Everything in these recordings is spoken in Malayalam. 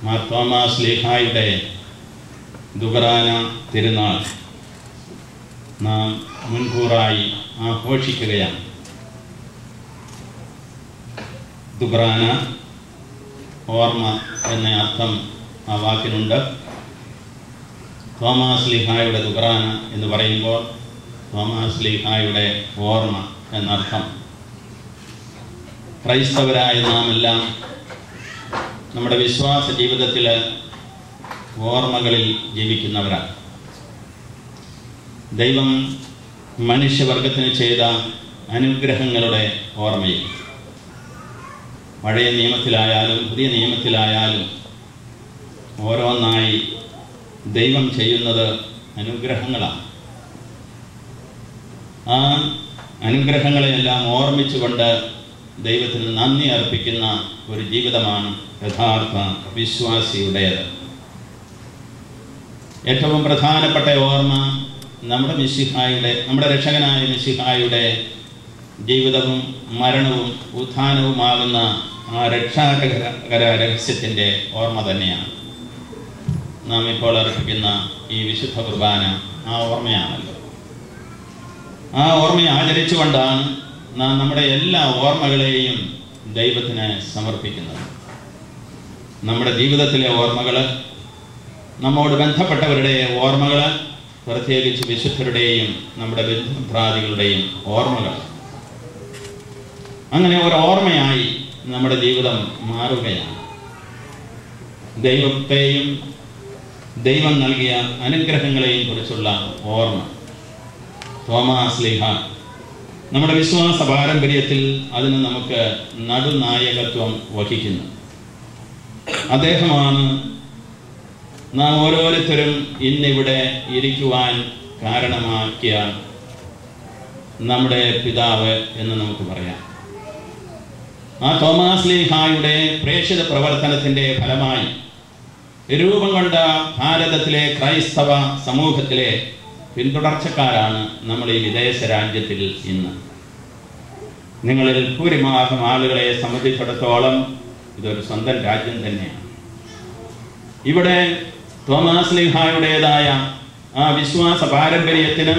മാർ തോമാസ് ശ്ലീഹായുടെ ദുബറാന തിരുനാൾ നാം മുൻകൂറായി ആഘോഷിക്കുകയാണ്. ദുബറാന ഓർമ്മ എന്ന അർത്ഥം ആ വാക്കിനുണ്ട്. തോമാസ് ശ്ലീഹായുടെ ദുബറാന എന്ന് പറയുമ്പോൾ തോമാസ് ശ്ലീഹായുടെ ഓർമ്മ എന്നർത്ഥം. ക്രൈസ്തവരായ നാം എല്ലാം നമ്മുടെ വിശ്വാസ ജീവിതത്തിൽ ഓർമ്മകളിൽ ജീവിക്കുന്നവരാണ്. ദൈവം മനുഷ്യവർഗത്തിന് ചെയ്ത അനുഗ്രഹങ്ങളുടെ ഓർമ്മയിൽ പഴയ നിയമത്തിലായാലും പുതിയ നിയമത്തിലായാലും ഓരോന്നായി ദൈവം ചെയ്യുന്നത് അനുഗ്രഹങ്ങളാണ്. ആ അനുഗ്രഹങ്ങളെയെല്ലാം ഓർമ്മിച്ചുകൊണ്ട് ദൈവത്തിന് നന്ദി അർപ്പിക്കുന്ന ഒരു ജീവിതമാണ് യഥാർത്ഥ വിശ്വാസിയുടേത്. ഏറ്റവും പ്രധാനപ്പെട്ട ഓർമ്മ നമ്മുടെ രക്ഷകനായ മിശിഹായുടെ ജീവിതവും മരണവും ഉത്ഥാനവുമാകുന്ന ആ രക്ഷാകര രഹസ്യത്തിൻ്റെ ഓർമ്മ തന്നെയാണ്. നാം ഇപ്പോൾ അർപ്പിക്കുന്ന ഈ വിശുദ്ധ കുർബാന ആ ഓർമ്മയാണല്ലോ. ആ ഓർമ്മയെ ആചരിച്ചുകൊണ്ടാണ് നാം നമ്മുടെ എല്ലാ ഓർമ്മകളെയും ദൈവത്തിന് സമർപ്പിക്കുന്നത്. നമ്മുടെ ജീവിതത്തിലെ ഓർമ്മകൾ, നമ്മോട് ബന്ധപ്പെട്ടവരുടെ ഓർമ്മകൾ, പ്രത്യേകിച്ച് വിശുദ്ധരുടെയും നമ്മുടെ ബന്ധുമിത്രാദികളുടെയും ഓർമ്മകൾ, അങ്ങനെ ഒരു ഓർമ്മയായി നമ്മുടെ ജീവിതം മാറുകയാണ്. ദൈവത്തെയും ദൈവം നൽകിയ അനുഗ്രഹങ്ങളെയും കുറിച്ചുള്ള ഓർമ്മ. തോമാസ് ശ്ലീഹ നമ്മുടെ വിശ്വാസ പാരമ്പര്യത്തിൽ അതിന് നമുക്ക് നടുനായകത്വം വഹിക്കുന്നു. അദ്ദേഹമാണ് നാം ഓരോരുത്തരും ഇന്നിവിടെ ഇരിക്കുവാൻ കാരണമാക്കിയ നമ്മുടെ പിതാവ് എന്ന് നമുക്ക് പറയാം. ആ തോമാസ് ശ്ലീഹായുടെ പ്രേക്ഷിത പ്രവർത്തനത്തിൻ്റെ ഫലമായി രൂപം കൊണ്ട ഭാരതത്തിലെ ക്രൈസ്തവ സമൂഹത്തിലെ പിന്തുടർച്ചക്കാരാണ് നമ്മൾ ഈ വിദേശ രാജ്യത്തിൽ ഇന്ന്. നിങ്ങളിൽ ഭൂരിഭാഗം ആളുകളെ സംബന്ധിച്ചിടത്തോളം ഇതൊരു സ്വന്തം രാജ്യം തന്നെയാണ്. ഇവിടെ തോമാസ് ശ്ലീഹായുടേതായ ആ വിശ്വാസ പാരമ്പര്യത്തിന്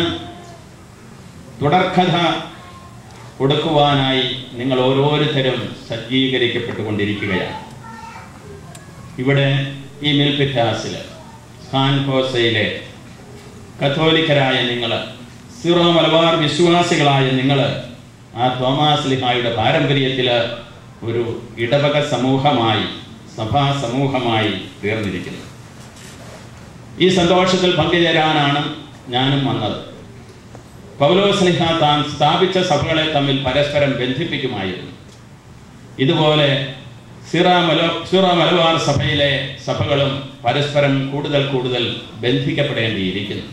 തുടർക്കഥ കൊടുക്കുവാനായി നിങ്ങൾ ഓരോരുത്തരും സജ്ജീകരിക്കപ്പെട്ടുകൊണ്ടിരിക്കുകയാണ്. ഇവിടെ ഈ മിൽപിറ്റാസിൽ, സാൻ ഹോസയിലെ കത്തോലിക്കരായ നിങ്ങൾ, സിറോ മലബാർ വിശ്വാസികളായ നിങ്ങൾ ആ തോമാസ് ശ്ലീഹായുടെ പാരമ്പര്യത്തിൽ ഒരു ഇടവക സമൂഹമായി, സഭാ സമൂഹമായി തീർന്നിരിക്കുന്നു. ഈ സന്തോഷത്തിൽ പങ്കുചേരാനാണ് ഞാനും വന്നത്. പൗലോസ് ശ്ലീഹ താൻ സ്ഥാപിച്ച സഭകളെ തമ്മിൽ പരസ്പരം ബന്ധിപ്പിക്കുമായിരുന്നു. ഇതുപോലെ സിറോ മലബാർ സഭയിലെ സഭകളും പരസ്പരം കൂടുതൽ ബന്ധിക്കപ്പെടേണ്ടിയിരിക്കുന്നു.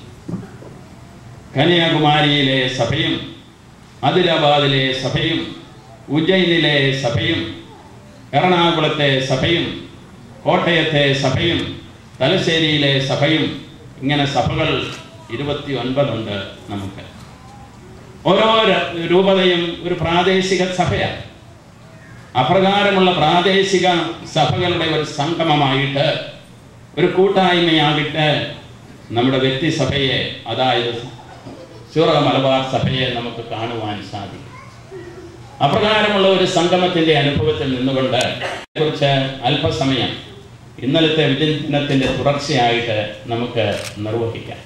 കന്യാകുമാരിയിലെ സഭയും ആദിലാബാദിലെ സഭയും ഉജ്ജയിനിലെ സഭയും എറണാകുളത്തെ സഭയും കോട്ടയത്തെ സഭയും തലശ്ശേരിയിലെ സഭയും, ഇങ്ങനെ സഭകൾ 29 ഉണ്ട് നമുക്ക്. ഓരോ രൂപതയും ഒരു പ്രാദേശിക സഭയാണ്. അപ്രകാരമുള്ള പ്രാദേശിക സഭകളുടെ ഒരു സംഗമമായിട്ട്, ഒരു കൂട്ടായ്മയായിട്ട് നമ്മുടെ വ്യക്തിസഭയെ, അതായത് സിറോ മലബാർ സഭയെ നമുക്ക് കാണുവാൻ സാധിക്കും. അപ്രകാരമുള്ള ഒരു സംഗമത്തിന്റെ അനുഭവത്തിൽ നിന്നുകൊണ്ട് കുറിച്ച് അല്പസമയം ഇന്നലത്തെ വിചിന്തനത്തിന്റെ തുടർച്ചയായിട്ട് നമുക്ക് നിർവഹിക്കാം.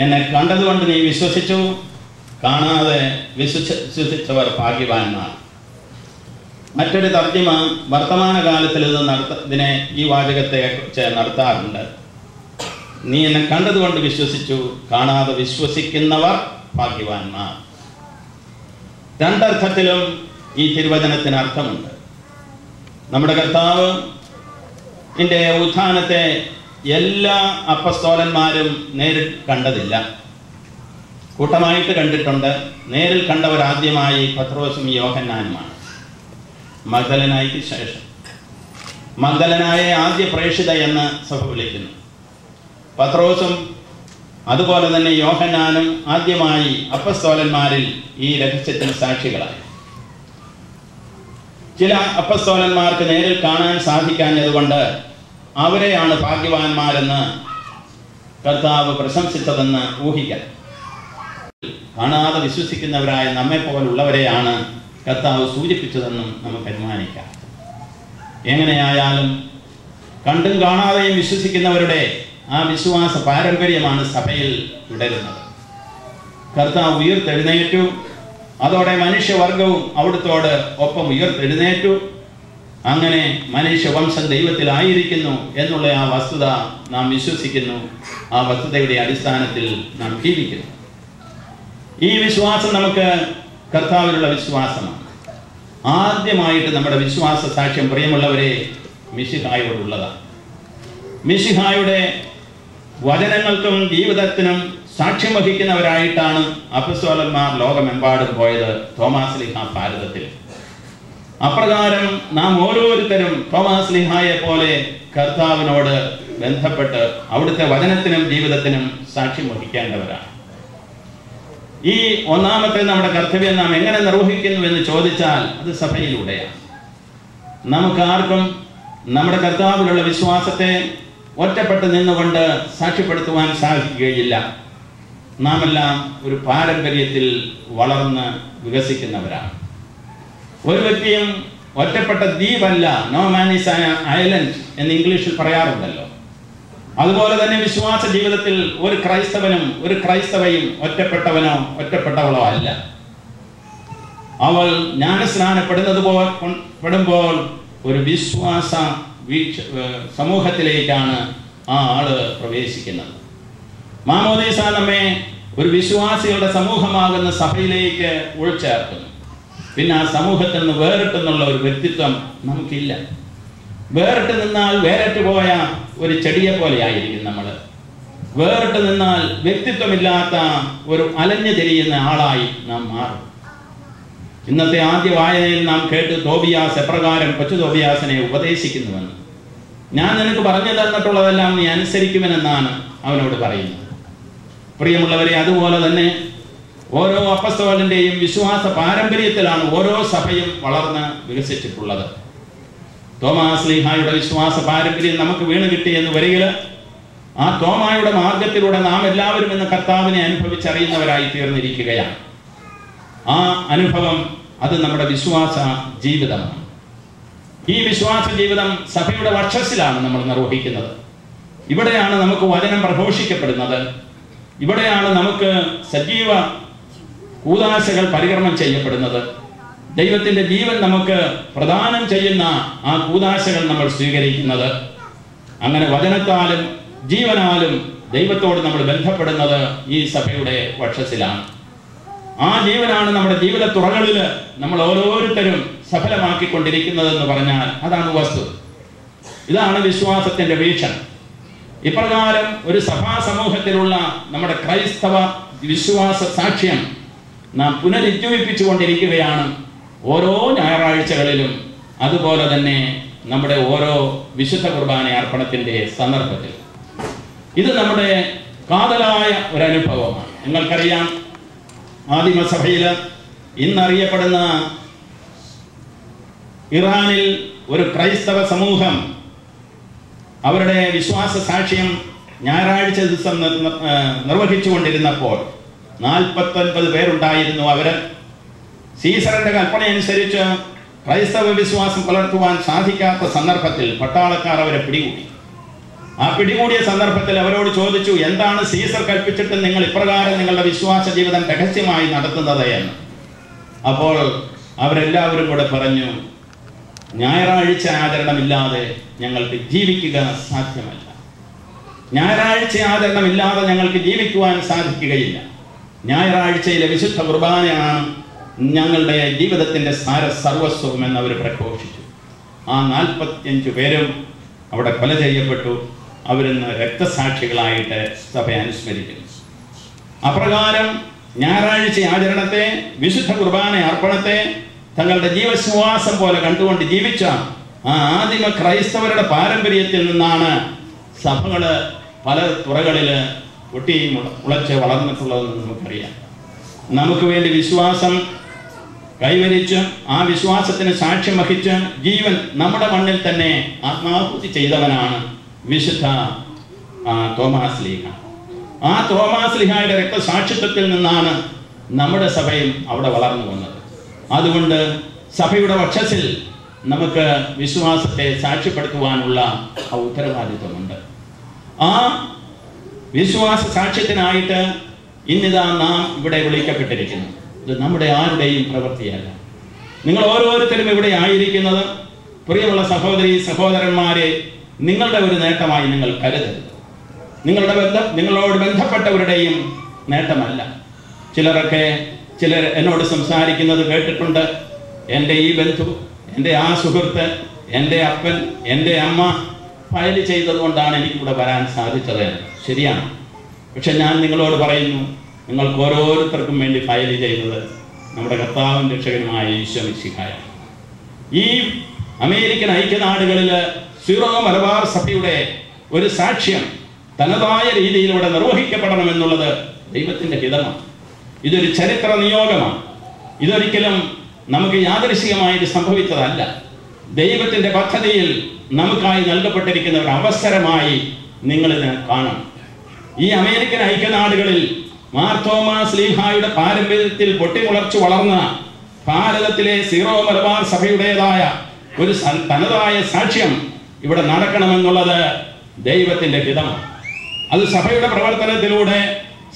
എന്നെ കണ്ടതുകൊണ്ട് നീ വിശ്വസിച്ചു, കാണാതെ വിശ്വസിച്ചവർ ഭാഗ്യവാന്മാർ. മറ്റൊരു തർജ്ജിമ വർത്തമാനകാലത്തിൽ ഇതിനെ ഈ വാചകത്തെ കുറിച്ച് നടത്താറുണ്ട്. നീ എന്നെ കണ്ടതുകൊണ്ട് വിശ്വസിച്ചു, കാണാതെ വിശ്വസിക്കുന്നവർ ഭാഗ്യവാന്മാർ. രണ്ടർത്ഥത്തിലും ഈ തിരുവചനത്തിന് അർത്ഥമുണ്ട്. നമ്മുടെ കർത്താവ് ഉത്ഥാനത്തെ എല്ലാ അപ്പസ്തോലന്മാരും നേരിൽ കണ്ടതില്ല, കൂട്ടമായിട്ട് കണ്ടിട്ടുണ്ട്. നേരിൽ കണ്ടവർ ആദ്യമായി പത്രോസും യോഹന്നാനുമാണ്. മഗ്ദലനായിക്ക് ശേഷം മഗ്ദലനായ ആദ്യ പ്രേക്ഷിത എന്ന് സഭ വിളിക്കുന്നു. പത്രോസും അതുപോലെ തന്നെ യോഹന്നാനും ആദ്യമായി അപ്പസ്തോലന്മാരിൽ ഈ രഹസ്യത്തിന് സാക്ഷികളായി. ചില അപ്പസ്തോലന്മാർക്ക് നേരിൽ കാണാൻ സാധിക്കാഞ്ഞതുകൊണ്ട് അവരെയാണ് ഭാഗ്യവാന്മാരെന്ന് കർത്താവ് പ്രശംസിച്ചതെന്ന് ഊഹിക്കാം. കാണാതെ വിശ്വസിക്കുന്നവരായ നമ്മെ പോലുള്ളവരെയാണ് കർത്താവ് സൂചിപ്പിച്ചതെന്നും നമുക്ക് അനുമാനിക്കാം. എങ്ങനെയായാലും കണ്ടും കാണാതെയും വിശ്വസിക്കുന്നവരുടെ ആ വിശ്വാസ പാരമ്പര്യമാണ് സഭയിൽ തുടരുന്നത്. കർത്താവ് ഉയർത്തെഴുന്നേറ്റു, അതോടെ മനുഷ്യവർഗവും അവിടുത്തോട് ഒപ്പം ഉയർത്തെഴുന്നേറ്റു. അങ്ങനെ മനുഷ്യവംശം ദൈവത്തിലായിരിക്കുന്നു എന്നുള്ള ആ വസ്തുത നാം വിശ്വസിക്കുന്നു. ആ വസ്തുതയുടെ അടിസ്ഥാനത്തിൽ നാം ജീവിക്കുന്നു. ഈ വിശ്വാസം നമുക്ക് കർത്താവിലുള്ള വിശ്വാസമാണ്. ആദ്യമായിട്ട് നമ്മുടെ വിശ്വാസ സാക്ഷ്യം പ്രിയമുള്ളവരെ മിശിഹായോടുള്ളതാണ്. മിശിഹായുടെ വചനങ്ങൾക്കും ജീവിതത്തിനും സാക്ഷ്യം വഹിക്കുന്നവരായിട്ടാണ് അപ്പസ്തോലന്മാർ ലോകമെമ്പാടും പോയത്, തോമാസ് ലീഹ ഭാരതത്തിൽ. അപ്രകാരം നാം ഓരോരുത്തരും തോമാസ് ലീഹായെ പോലെ കർത്താവിനോട് ബന്ധപ്പെട്ട് അവിടുത്തെ വചനത്തിനും ജീവിതത്തിനും സാക്ഷ്യം വഹിക്കേണ്ടവരാണ്. ഈ ഒന്നാമത്തെ നമ്മുടെ കർത്തവ്യം നാം എങ്ങനെ നിർവഹിക്കുന്നു എന്ന് ചോദിച്ചാൽ അത് സഭയിലൂടെയാണ്. നമുക്കാർക്കും നമ്മുടെ കർത്താവിലുള്ള വിശ്വാസത്തെ ഒറ്റപ്പെട്ട് നിന്നുകൊണ്ട് സാക്ഷ്യപ്പെടുത്തുവാൻ സാധിക്കുകയില്ല. നാം എല്ലാം ഒരു പാരമ്പര്യത്തിൽ വളർന്ന് വികസിക്കുന്നവരാണ്. ഒരു വ്യക്തിയും ഒറ്റപ്പെട്ട ദ്വീപല്ല, no man is an island എന്ന് ഇംഗ്ലീഷിൽ പറയാറുണ്ടല്ലോ. അതുപോലെ തന്നെ വിശ്വാസ ജീവിതത്തിൽ ഒരു ക്രൈസ്തവനും ഒരു ക്രൈസ്തവയും ഒറ്റപ്പെട്ടവനോ ഒറ്റപ്പെട്ടവളോ അല്ല. അവൾ ജ്ഞാനസ്നാനപ്പെടുമ്പോൾ ഒരു വിശ്വാസ സമൂഹത്തിലേക്കാണ് ആ ആള് പ്രവേശിക്കുന്നത്. മാമോദീസ നമ്മെ ഒരു വിശ്വാസികളുടെ സമൂഹമാകുന്ന സഭയിലേക്ക് ഉൾച്ചേർക്കുന്നു. പിന്നെ ആ സമൂഹത്തിൽ നിന്ന് വേറിട്ടെന്നുള്ള ഒരു വ്യക്തിത്വം നമുക്കില്ല. വേറിട്ട് നിന്നാൽ വേറിട്ട് പോയ ഒരു ചെടിയെ പോലെ ആയിരിക്കും നമ്മൾ. വേറിട്ട് നിന്നാൽ വ്യക്തിത്വമില്ലാത്ത ഒരു അലഞ്ഞു തിരിയുന്ന ആളായി നാം മാറും. ഇന്നത്തെ ആദ്യ വായനയിൽ നാം കേട്ട് തോബിയാസ് എപ്രകാരം കൊച്ചു തോബിയാസിനെ ഉപദേശിക്കുന്നുവെന്ന്. ഞാൻ നിനക്ക് പറഞ്ഞു തന്നിട്ടുള്ളതെല്ലാം നീ അനുസരിക്കുമെന്നാണ് അവനോട് പറയുന്നത്. പ്രിയമുള്ളവരെ, അതുപോലെ തന്നെ ഓരോ അപ്പസ്തോലന്റെയും വിശ്വാസ പാരമ്പര്യത്തിലാണ് ഓരോ സഭയും വളർന്ന് വികസിച്ചിട്ടുള്ളത്. തോമാസ് ലീഹായുടെ വിശ്വാസ പാരമ്പര്യം നമുക്ക് വീണ് കിട്ടി എന്ന് വരികിൽ ആ തോമായുടെ മാർഗത്തിലൂടെ നാം എല്ലാവരും ഇന്ന് കർത്താവിനെ അനുഭവിച്ചറിയുന്നവരായി തീർന്നിരിക്കുകയാണ്. ആ അനുഭവം അത് നമ്മുടെ വിശ്വാസ ജീവിതമാണ്. ഈ വിശ്വാസ ജീവിതം സഭയുടെ വക്ഷസ്സിലാണ് നമ്മൾ നിർവഹിക്കുന്നത്. ഇവിടെയാണ് നമുക്ക് വചനം പ്രഘോഷിക്കപ്പെടുന്നത്. ഇവിടെയാണ് നമുക്ക് സജീവ കൂദാശകൾ പരികർമ്മം ചെയ്യപ്പെടുന്നത്. ദൈവത്തിന്റെ ജീവൻ നമുക്ക് പ്രദാനം ചെയ്യുന്ന ആ കൂദാശകൾ നമ്മൾ സ്വീകരിക്കുന്നത്. അങ്ങനെ വചനത്താലും ജീവനാലും ദൈവത്തോട് നമ്മൾ ബന്ധപ്പെടുന്നത് ഈ സഭയുടെ വക്ഷസ്സിലാണ്. ആ ജീവനാണ് നമ്മുടെ ജീവിത തുറകളിൽ നമ്മൾ ഓരോരുത്തരും സഫലമാക്കിക്കൊണ്ടിരിക്കുന്നതെന്ന് പറഞ്ഞാൽ അതാണ് വസ്തു. ഇതാണ് വിശ്വാസത്തിന്റെ വീക്ഷണം. ഇപ്രകാരം ഒരു സഭാ സമൂഹത്തിലുള്ള നമ്മുടെ ക്രൈസ്തവ വിശ്വാസ സാക്ഷ്യം നാം പുനരുജ്ജീവിപ്പിച്ചുകൊണ്ടിരിക്കുകയാണ് ഓരോ ഞായറാഴ്ചകളിലും. അതുപോലെ തന്നെ നമ്മുടെ ഓരോ വിശുദ്ധ കുർബാന അർപ്പണത്തിന്റെ സന്ദർഭത്തിൽ ഇത് നമ്മുടെ കാതലായ ഒരനുഭവമാണ്. നിങ്ങൾക്കറിയാം, ആദിമസഭയിൽ ഇന്നറിയപ്പെടുന്ന ഇറാനിൽ ഒരു ക്രൈസ്തവ സമൂഹം അവരുടെ വിശ്വാസ സാക്ഷ്യം ഞായറാഴ്ച ദിവസം നിർവഹിച്ചുകൊണ്ടിരുന്നപ്പോൾ 49 പേരുണ്ടായിരുന്നു. അവര് സീസറിന്റെ കൽപ്പനയനുസരിച്ച് ക്രൈസ്തവ വിശ്വാസം പുലർത്തുവാൻ സാധിക്കാത്ത സന്ദർഭത്തിൽ പട്ടാളക്കാർ അവരെ പിടികൂടി. ആ പിടികൂടിയ സന്ദർഭത്തിൽ അവരോട് ചോദിച്ചു, എന്താണ് സീസർ കൽപ്പിച്ചിട്ട് നിങ്ങൾ ഇപ്രകാരം നിങ്ങളുടെ വിശ്വാസ ജീവിതം രഹസ്യമായി നടത്തുന്നത് എന്ന്. അപ്പോൾ അവരെല്ലാവരും കൂടെ പറഞ്ഞു, ഞായറാഴ്ച ആചരണമില്ലാതെ ഞങ്ങൾക്ക് ജീവിക്കുക സാധ്യമല്ല. ഞായറാഴ്ച ആചരണമില്ലാതെ ഞങ്ങൾക്ക് ജീവിക്കുവാൻ സാധിക്കുകയില്ല. ഞായറാഴ്ചയിലെ വിശുദ്ധ കുർബാനയാണ് ഞങ്ങളുടെ ജീവിതത്തിന്റെ സർവസ്വം എന്നവർ പ്രഘോഷിച്ചു. ആ 45 പേരും അവിടെ കൊല ചെയ്യപ്പെട്ടു. അവരിന്ന് രക്തസാക്ഷികളായിട്ട് സഭ അനുസ്മരിക്കുന്നു. അപ്രകാരം ഞായറാഴ്ച ആചരണത്തെ, വിശുദ്ധ കുർബാന അർപ്പണത്തെ തങ്ങളുടെ ജീവശ്വാസം പോലെ കണ്ടുകൊണ്ട് ജീവിച്ച ആ ആദിമ ക്രൈസ്തവരുടെ പാരമ്പര്യത്തിൽ നിന്നാണ് സഭകള് പല തുറകളിൽ മുളച്ച് വളർന്നിട്ടുള്ളതെന്ന് നമുക്കറിയാം. നമുക്ക് വേണ്ടി വിശ്വാസം കൈവരിച്ച് ആ വിശ്വാസത്തിന് സാക്ഷ്യം വഹിച്ച് ജീവൻ നമ്മുടെ മണ്ണിൽ തന്നെ ആത്മാഹുതി ചെയ്തവനാണ് വിശുദ്ധ തോമാസ് ലീഹ. ആ തോമാസ് ലീഹായുടെ രക്തസാക്ഷിത്വത്തിൽ നിന്നാണ് നമ്മുടെ സഭയും അവിടെ വളർന്നു വന്നത്. അതുകൊണ്ട് സഭയുടെ വക്ഷസിൽ നമുക്ക് വിശ്വാസത്തെ സാക്ഷ്യപ്പെടുത്തുവാനുള്ള ആ ഉത്തരവാദിത്വമുണ്ട്. ആ വിശ്വാസ സാക്ഷ്യത്തിനായിട്ട് ഇന്നിതാ നാം ഇവിടെ വിളിക്കപ്പെട്ടിരിക്കുന്നു. ഇത് നമ്മുടെ ആരുടെയും പ്രവൃത്തിയല്ല. നിങ്ങൾ ഓരോരുത്തരും ഇവിടെ ആയിരിക്കുന്നത് പ്രിയമുള്ള സഹോദരി സഹോദരന്മാരെ നിങ്ങളുടെ ഒരു നേട്ടമായി നിങ്ങൾ കരുതരുത്. നിങ്ങളോട് ബന്ധപ്പെട്ടവരുടെയും നേട്ടമല്ല. ചിലർ എന്നോട് സംസാരിക്കുന്നത് കേട്ടിട്ടുണ്ട്. എൻ്റെ ഈ ബന്ധു, എൻ്റെ ആ സുഹൃത്ത്, എൻ്റെ അപ്പൻ, എൻ്റെ അമ്മ ഫയൽ ചെയ്തത് കൊണ്ടാണ് എനിക്കിവിടെ വരാൻ സാധിച്ചത്. ശരിയാണ്. പക്ഷെ ഞാൻ നിങ്ങളോട് പറയുന്നു, നിങ്ങൾക്ക് ഓരോരുത്തർക്കും വേണ്ടി ഫയൽ ചെയ്തത് നമ്മുടെ കർത്താവും രക്ഷകനുമായ ഈശോ മിശിഹായാണ്. ഈ അമേരിക്കൻ ഐക്യനാടുകളിൽ സീറോ മലബാർ സഭയുടെ ഒരു സാക്ഷ്യം തനതായ രീതിയിലൂടെ നിർവഹിക്കപ്പെടണമെന്നുള്ളത് ദൈവത്തിൻ്റെ ഹിതമാണ്. ഇതൊരു ചരിത്ര നിയോഗമാണ്. ഇതൊരിക്കലും നമുക്ക് യാദൃശ്ചികമായിട്ട് സംഭവിച്ചതല്ല. ദൈവത്തിൻ്റെ പദ്ധതിയിൽ നമുക്കായി നൽകപ്പെട്ടിരിക്കുന്ന ഒരു അവസരമായി നിങ്ങളിതിനെ കാണണം. ഈ അമേരിക്കൻ ഐക്യനാടുകളിൽ മാർ തോമാസ് ലീഹായുടെ പാരമ്പര്യത്തിൽ പൊട്ടിമുളച്ചു വളർന്ന ഭാരതത്തിലെ സീറോ മലബാർ സഭയുടേതായ ഒരു തനതായ സാക്ഷ്യം ഇവിടെ നടക്കണമെന്നുള്ളത് ദൈവത്തിൻ്റെ ഹിതമാണ്. അത് സഭയുടെ പ്രവർത്തനത്തിലൂടെ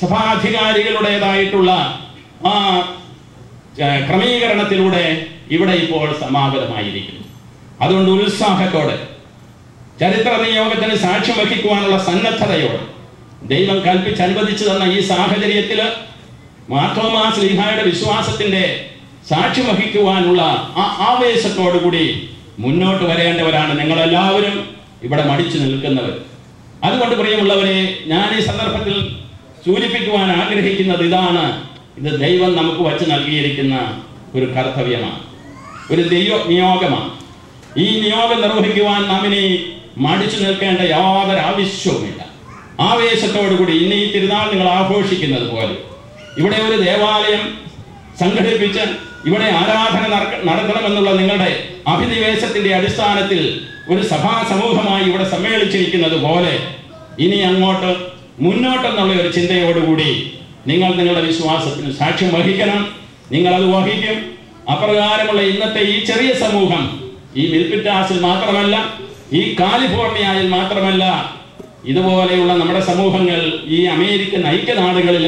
സഭാധികാരികളുടേതായിട്ടുള്ള ആ ക്രമീകരണത്തിലൂടെ ഇവിടെ ഇപ്പോൾ സമാപനമായിരിക്കുന്നു. അതുകൊണ്ട് ഉത്സാഹത്തോടെ ചരിത്ര നിയോഗത്തിന് സാക്ഷ്യം വഹിക്കുവാനുള്ള സന്നദ്ധതയോടെ ദൈവം അനുവദിച്ചു തന്ന ഈ സാഹചര്യത്തിൽ മാർ തോമാസ് ലീഹായുടെ വിശ്വാസത്തിന്റെ സാക്ഷ്യം വഹിക്കുവാനുള്ള ആ ആവേശത്തോടുകൂടി മുന്നോട്ട് വരേണ്ടവരാണ് നിങ്ങളെല്ലാവരും ഇവിടെ മടിച്ചു നിൽക്കുന്നവർ. അതുകൊണ്ട് പ്രിയമുള്ളവരെ, ഞാൻ ഈ സന്ദർഭത്തിൽ സൂചിപ്പിക്കുവാൻ ആഗ്രഹിക്കുന്നത് ഇതാണ്. ഇത് ദൈവം നമുക്ക് വച്ച് നൽകിയിരിക്കുന്ന ഒരു കർത്തവ്യമാണ്, ഒരു നിയോഗമാണ്. ഈ നിയോഗം നിർവഹിക്കുവാൻ നാം ഇനി മടിച്ചു നിൽക്കേണ്ട യാതൊരു ആവശ്യവുമില്ല. ആവേശത്തോടുകൂടി ഇന്ന് ഈ തിരുനാൾ നിങ്ങൾ ആഘോഷിക്കുന്നത് പോലെ ഇവിടെ ഒരു ദേവാലയം സംഘടിപ്പിച്ച് ഇവിടെ ആരാധന നടത്തണമെന്നുള്ള നിങ്ങളുടെ അഭിനിവേശത്തിന്റെ അടിസ്ഥാനത്തിൽ ഒരു സഭാ സമൂഹമായി ഇവിടെ സമ്മേളിച്ചിരിക്കുന്നത് പോലെ ഇനി അങ്ങോട്ട് മുന്നോട്ടെന്നുള്ള ഒരു ചിന്തയോടുകൂടി നിങ്ങൾ നിങ്ങളുടെ വിശ്വാസത്തിന് സാക്ഷ്യം വഹിക്കണം. നിങ്ങളത് വഹിക്കും. അപ്രകാരമുള്ള ഇന്നത്തെ ഈ ചെറിയ സമൂഹം ഈ മിൽപിറ്റാസിൽ മാത്രമല്ല, ഈ കാലിഫോർണിയയിൽ മാത്രമല്ല, ഇതുപോലെയുള്ള നമ്മുടെ സമൂഹങ്ങൾ ഈ അമേരിക്കൻ ഐക്യനാടുകളിൽ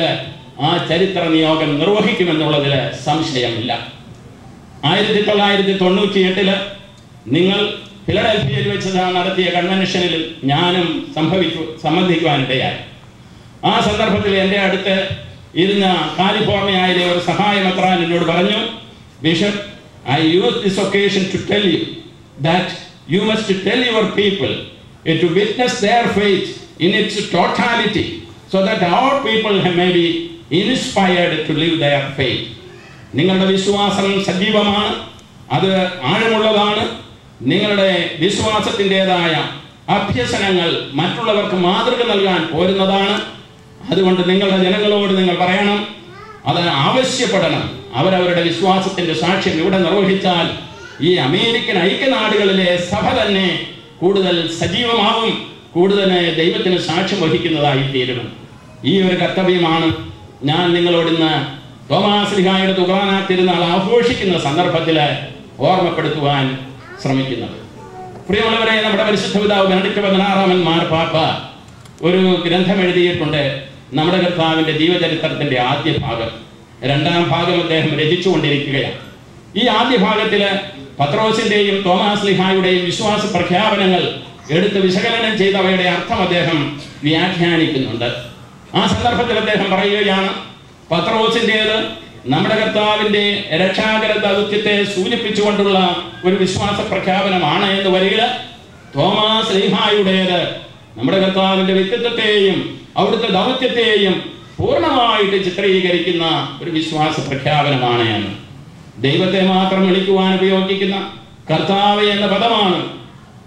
ആ ചരിത്ര നിയോഗം നിർവഹിക്കുമെന്നുള്ളതിൽ സംശയമില്ല. 1998 നിങ്ങൾ ഫിലഡൽഫിയയിൽ വെച്ച് നടത്തിയ കൺവെൻഷനിൽ ഞാനും സംബന്ധിക്കുവാനിടയായി. ആ സന്ദർഭത്തിൽ എൻ്റെ അടുത്ത് ഇരുന്ന കാലിഫോർണിയയിലെ ഒരു സഹായമെത്രാൻ എന്നോട് പറഞ്ഞു, bishop, I use this occasion to tell you that you must tell your people to witness their faith in its totality so that our people may be inspired to live their faith. നിങ്ങളുടെ വിശ്വാസം സജീവമാണ്, അത് ആഴമുള്ളതാണ്. നിങ്ങളുടെ വിശ്വാസത്തിൻ്റെതായ അഭ്യസനങ്ങൾ മറ്റുള്ളവർക്ക് മാതൃക നൽകാൻ പോരുന്നതാണ്. അതുകൊണ്ട് നിങ്ങളുടെ ജനങ്ങളോട് നിങ്ങൾ പറയണം, അത് ആവശ്യപ്പെടണം. അവരവരുടെ വിശ്വാസത്തിന്റെ സാക്ഷ്യം ഇവിടെ നിർവഹിച്ചാൽ ഈ അമേരിക്കൻ ഐക്യനാടുകളിലെ സഭ തന്നെ കൂടുതൽ സജീവമാവും, കൂടുതൽ ദൈവത്തിന് സാക്ഷ്യം വഹിക്കുന്നതായി തീരും. ഈ ഒരു കർത്തവ്യമാണ് ഞാൻ നിങ്ങളോട് ഇന്ന് തോമാസ് ലീഹായുടെ തുകാന തിരുനാൾ ആഘോഷിക്കുന്ന സന്ദർഭത്തിൽ ഓർമ്മപ്പെടുത്തുവാൻ ശ്രമിക്കുന്നത്. പ്രിയമുള്ളവരെ, നമ്മുടെ പരിശുദ്ധ പിതാവ് ബെനഡിക്ട് 16 മാർപ്പാപ്പ ഒരു ഗ്രന്ഥം എഴുതിയിട്ടുണ്ട്, നമ്മുടെ കർത്താവിന്റെ ജീവചരിത്രത്തിന്റെ ആദ്യ ഭാഗം. 2ാം ഭാഗം അദ്ദേഹം രചിച്ചുകൊണ്ടിരിക്കുകയാണ്. ഈ ആദ്യ ഭാഗത്തില് പത്രോസിന്റെയും തോമാസ് ലീഹായുടെയും വിശ്വാസ പ്രഖ്യാപനങ്ങൾ എടുത്ത് വിശകലനം ചെയ്തവയുടെ അർത്ഥം അദ്ദേഹം വ്യാഖ്യാനിക്കുന്നുണ്ട്. ആ സന്ദർഭത്തിൽ അദ്ദേഹം പറയുകയാണ്, പത്രോസിൻ്റേത് നമ്മുടെ കർത്താവിന്റെ രക്ഷാകര ദൗത്യത്തെ സൂചിപ്പിച്ചുകൊണ്ടുള്ള ഒരു വിശ്വാസ പ്രഖ്യാപനമാണ് എന്ന് വരികിൽ, തോമാസ് ലീഹായുടേത് നമ്മുടെ കർത്താവിന്റെ വ്യക്തിത്വത്തെയും അവിടുത്തെ ദൗത്യത്തെയും പൂർണ്ണമായിട്ട് ചിത്രീകരിക്കുന്ന ഒരു വിശ്വാസ പ്രഖ്യാപനമാണ് എന്ന്. ദൈവത്തെ മാത്രം വിളിക്കുവാൻ ഉപയോഗിക്കുന്ന കർത്താവ് എന്ന പദമാണ്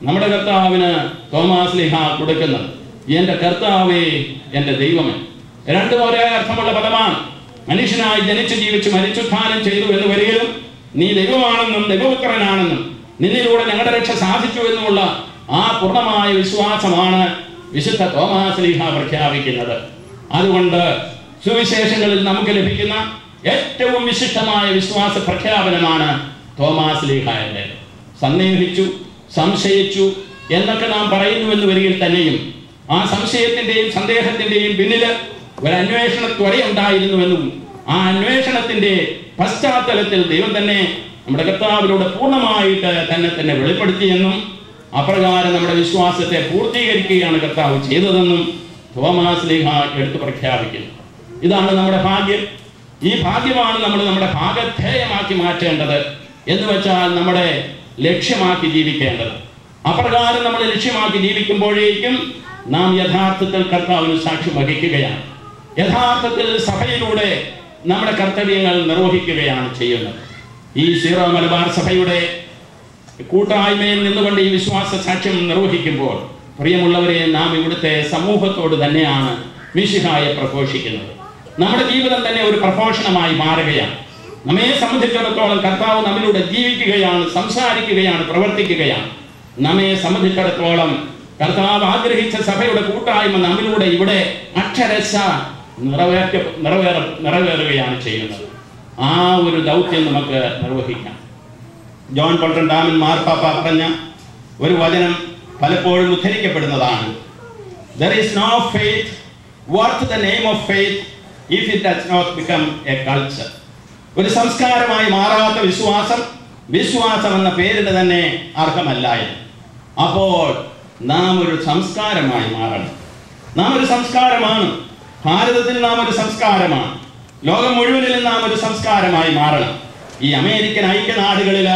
നമ്മുടെ കർത്താവിന് തോമാസ് ലീഹ കൊടുക്കുന്നത്. എൻ്റെ കർത്താവേ, എൻ്റെ ദൈവമേ. രണ്ടും ഒരേ അർത്ഥമുള്ള പദമാണ്. മനുഷ്യനായി ജനിച്ചു ജീവിച്ച് മരിച്ചുത്ഥാനം ചെയ്തു എന്ന് വരികയും നീ ദൈവമാണെന്നും ദൈവപുത്രനാണെന്നും നിന്നിലൂടെ ഞങ്ങളുടെ രക്ഷ സാധിച്ചു എന്നുമുള്ള ആ പൂർണ്ണമായ വിശ്വാസമാണ് വിശുദ്ധ തോമാസ് ശ്ലീഹ പ്രഖ്യാപിക്കുന്നത്. അതുകൊണ്ട് സുവിശേഷങ്ങളിൽ നമുക്ക് ലഭിക്കുന്ന ഏറ്റവും വിശിഷ്ടമായ വിശ്വാസ പ്രഖ്യാപനമാണ് തോമാസ് ശ്ലീഹായുടെ. സന്ദേഹിച്ചു, സംശയിച്ചു എന്നൊക്കെ നാം പറയുന്നുവെന്ന് വരികിൽ തന്നെയും ആ സംശയത്തിന്റെയും സന്ദേഹത്തിന്റെയും പിന്നിൽ ഒരു അന്വേഷണ ത്വരയുണ്ടായിരുന്നുവെന്നും ആ അന്വേഷണത്തിന്റെ പശ്ചാത്തലത്തിൽ ദൈവം തന്നെ നമ്മുടെ കർത്താവിലൂടെ പൂർണ്ണമായിട്ട് തന്നെ വെളിപ്പെടുത്തിയെന്നും അപ്രകാരം നമ്മുടെ വിശ്വാസത്തെ പൂർത്തീകരിക്കുകയാണ് കർത്താവ് ചെയ്തതെന്നും തോമാസ് ശ്ലീഹ എടുത്തു പ്രഖ്യാപിക്കുന്നു. ഇതാണ് നമ്മുടെ ഭാഗ്യം. ഈ ഭാഗ്യമാണ് നമ്മൾ നമ്മുടെ ഭാഗധേയമാക്കി മാറ്റേണ്ടത്, എന്ന് വെച്ചാൽ നമ്മുടെ ലക്ഷ്യമാക്കി ജീവിക്കേണ്ടത്. അപ്രകാരം നമ്മൾ ലക്ഷ്യമാക്കി ജീവിക്കുമ്പോഴേക്കും നാം യഥാർത്ഥത്തിൽ കർത്താവിന് സാക്ഷ്യം വഹിക്കുകയാണ്. യഥാർത്ഥത്തിൽ സഭയിലൂടെ നമ്മുടെ കർത്തവ്യങ്ങൾ നിർവഹിക്കുകയാണ് ചെയ്യുന്നത്. ഈ സീറോ മലബാർ സഭയുടെ കൂട്ടായ്മയിൽ നിന്നുകൊണ്ട് ഈ വിശ്വാസ സാക്ഷ്യം നിർവഹിക്കുമ്പോൾ പ്രിയമുള്ളവരെ, നാം ഇവിടുത്തെ സമൂഹത്തോട് തന്നെയാണ് മിശിഹായെ പ്രഘോഷിക്കുന്നത്. നമ്മുടെ ജീവിതം തന്നെ ഒരു പ്രഘോഷണമായി മാറുകയാണ്. നമ്മെ സംബന്ധിച്ചിടത്തോളം കർത്താവ് നമ്മിലൂടെ ജീവിക്കുകയാണ്, സംസാരിക്കുകയാണ്, പ്രവർത്തിക്കുകയാണ്. നമ്മെ സംബന്ധിച്ചിടത്തോളം കർത്താവ് ആഗ്രഹിച്ച സഭയുടെ കൂട്ടായ്മ നമ്മിലൂടെ ഇവിടെ അക്ഷരശ നിറവേറുകയാണ് ചെയ്യുന്നത്. ആ ഒരു ദൗത്യം നമുക്ക് നിർവഹിക്കാം. ജോൺ പോൾ രണ്ടാമൻ മാർപ്പാപ്പ പറഞ്ഞ ഒരു വചനം പലപ്പോഴും ഉദ്ധരിക്കപ്പെടുന്നതാണ്. There is no faith worth the name of faith if it does not become a culture. ഒരു സംസ്കാരമായി മാറാത്ത വിശ്വാസം എന്ന പേരിന് തന്നെ അർഹമല്ല. അപ്പോൾ നാം ഒരു സംസ്കാരമായി മാറണം. നാം ഒരു സംസ്കാരമാണ്. ഭാരതത്തിൽ നാം ഒരു സംസ്കാരമാണ്. ലോകം മുഴുവനിലും നാം ഒരു സംസ്കാരമായി മാറണം. ഈ അമേരിക്കൻ ഐക്യനാടുകളിൽ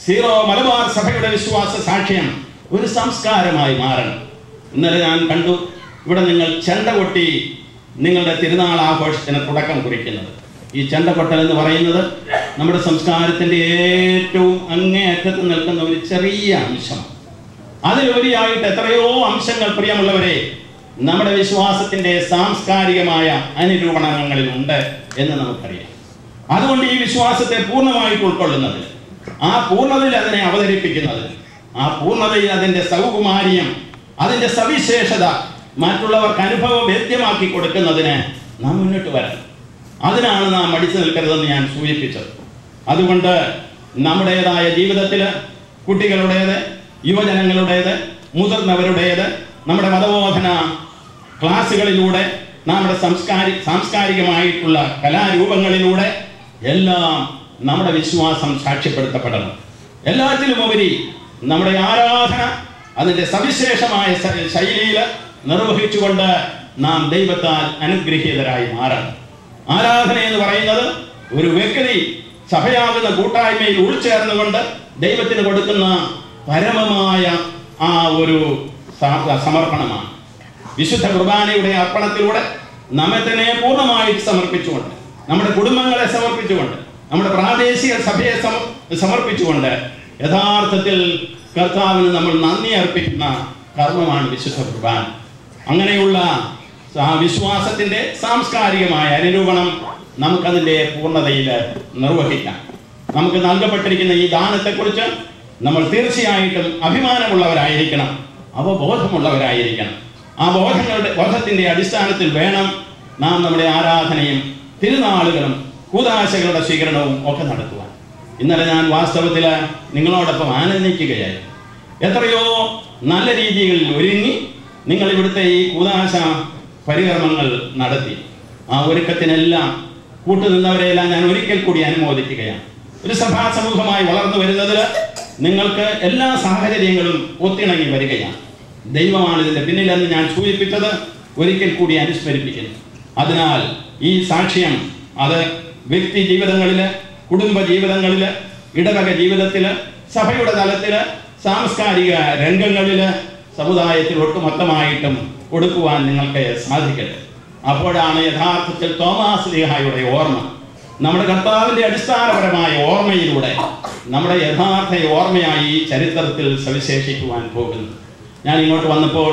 സീറോ മലബാർ സഭയുടെ വിശ്വാസ സാക്ഷ്യം ഒരു സംസ്കാരമായി മാറണം. ഇന്നലെ ഞാൻ കണ്ടു, ഇവിടെ നിങ്ങൾ ചെണ്ട കൊട്ടി നിങ്ങളുടെ തിരുനാൾ ആഘോഷത്തിന് തുടക്കം കുറിക്കുന്നത്. ഈ ചെണ്ടക്കൊട്ടൽ എന്ന് പറയുന്നത് നമ്മുടെ സംസ്കാരത്തിന്റെ ഏറ്റവും അങ്ങേയറ്റത്ത് നിൽക്കുന്ന ഒരു ചെറിയ അംശമാണ്. അതിലുപരിയായിട്ട് എത്രയോ അംശങ്ങൾ പ്രിയമുള്ളവരെ നമ്മുടെ വിശ്വാസത്തിന്റെ സാംസ്കാരികമായ അനുരൂപണങ്ങളിൽ ഉണ്ട് എന്ന് നമുക്കറിയാം. അതുകൊണ്ട് ഈ വിശ്വാസത്തെ പൂർണ്ണമായിട്ട് ഉൾക്കൊള്ളുന്നതിൽ, ആ പൂർണ്ണതയിൽ അതിനെ അവതരിപ്പിക്കുന്നതിൽ, ആ പൂർണ്ണതയിൽ അതിന്റെ സൗകുമാര്യം, അതിന്റെ സവിശേഷത മറ്റുള്ളവർക്ക് അനുഭവവേദ്യമാക്കി കൊടുക്കുന്നതിന് നാം മുന്നിട്ട് വരണം. അതിനാണ് നാം മടിച്ചു നിൽക്കരുതെന്ന് ഞാൻ സൂചിപ്പിച്ചത്. അതുകൊണ്ട് നമ്മുടേതായ ജീവിതത്തിൽ കുട്ടികളുടേത്, യുവജനങ്ങളുടേത്, മുതിർന്നവരുടേത്, നമ്മുടെ മതബോധന ക്ലാസുകളിലൂടെ, നമ്മുടെ സാംസ്കാരികമായിട്ടുള്ള കലാരൂപങ്ങളിലൂടെ എല്ലാം നമ്മുടെ വിശ്വാസം സാക്ഷ്യപ്പെടുത്തപ്പെടണം. എല്ലാറ്റിലുമുപരി നമ്മുടെ ആരാധന അതിൻ്റെ സവിശേഷമായ ശൈലിയിൽ നിർവഹിച്ചുകൊണ്ട് നാം ദൈവത്താൽ അനുഗ്രഹീതരായി മാറണം. ആരാധന എന്ന് പറയുന്നത് ഒരു വ്യക്തി സഭയാകുന്ന കൂട്ടായ്മയിൽ ഉൾച്ചേർന്നുകൊണ്ട് ദൈവത്തിന് കൊടുക്കുന്ന പരമമായ ആ ഒരു സമർപ്പണമാണ്. വിശുദ്ധ കുർബാനയുടെ അർപ്പണത്തിലൂടെ നമ്മെ തന്നെ പൂർണ്ണമായിട്ട് സമർപ്പിച്ചുകൊണ്ട്, നമ്മുടെ കുടുംബങ്ങളെ സമർപ്പിച്ചുകൊണ്ട്, നമ്മുടെ പ്രാദേശിക സഭയെ സമർപ്പിച്ചുകൊണ്ട് യഥാർത്ഥത്തിൽ കർത്താവിന് നമ്മൾ നന്ദി അർപ്പിക്കുന്ന കർമ്മമാണ് വിശുദ്ധ കുർബാന. അങ്ങനെയുള്ള വിശ്വാസത്തിന്റെ സാംസ്കാരികമായ അനുരൂപണം നമുക്കതിൻ്റെ പൂർണ്ണതയിൽ നിർവഹിക്കാം. നമുക്ക് നൽകപ്പെട്ടിരിക്കുന്ന ഈ ദാനത്തെക്കുറിച്ച് നമ്മൾ തീർച്ചയായിട്ടും അഭിമാനമുള്ളവരായിരിക്കണം, അവബോധമുള്ളവരായിരിക്കണം. ആ ബോധത്തിന്റെ അടിസ്ഥാനത്തിൽ വേണം നാം നമ്മുടെ ആരാധനയും തിരുനാളുകളും കൂദാശകളുടെ സ്വീകരണവും ഒക്കെ നടത്തുവാൻ. ഇന്നലെ ഞാൻ വാസ്തവത്തിൽ നിങ്ങളോടൊപ്പം ആനന്ദിക്കുകയായി. എത്രയോ നല്ല രീതികളിൽ ഒരുങ്ങി നിങ്ങൾ ഇവിടുത്തെ ഈ കൂദാശ പരികർമ്മങ്ങൾ നടത്തി. ആ ഒരുക്കത്തിനെല്ലാം കൂട്ടുനിന്നവരെയെല്ലാം ഞാൻ ഒരിക്കൽ കൂടി അനുമോദിക്കുകയാണ്. ഒരു സഭാ സമൂഹമായി വളർന്നു വരുന്നതിൽ നിങ്ങൾക്ക് എല്ലാ സാഹചര്യങ്ങളും ഒത്തിണങ്ങി വരികയാണ്. ദൈവമാണ് ഇതിൻ്റെ പിന്നിലെന്ന് ഞാൻ സൂചിപ്പിച്ചത് ഒരിക്കൽ കൂടി അനുസ്മരിപ്പിക്കുന്നു. അതിനാൽ ഈ സാക്ഷ്യം അത് വ്യക്തി ജീവിതങ്ങളിൽ, കുടുംബ ജീവിതങ്ങളിൽ, ഇടവക ജീവിതത്തിൽ, സഭയുടെ തലത്തിൽ, സാംസ്കാരിക രംഗങ്ങളിൽ, സമുദായത്തിൽ ഒട്ടുമൊത്തമായിട്ടും കൊടുക്കുവാൻ നിങ്ങൾക്ക് സാധിക്കട്ടെ. അപ്പോഴാണ് യഥാർത്ഥത്തിൽ തോമാസ് ശ്ലീഹായുടെ ഓർമ്മ, നമ്മുടെ കർത്താവിൻ്റെ അടിസ്ഥാനപരമായ ഓർമ്മയിലൂടെ നമ്മുടെ യഥാർത്ഥ ഓർമ്മയായി ഈ ചരിത്രത്തിൽ സവിശേഷിക്കുവാൻ പോകുന്നു. ഞാൻ ഇങ്ങോട്ട് വന്നപ്പോൾ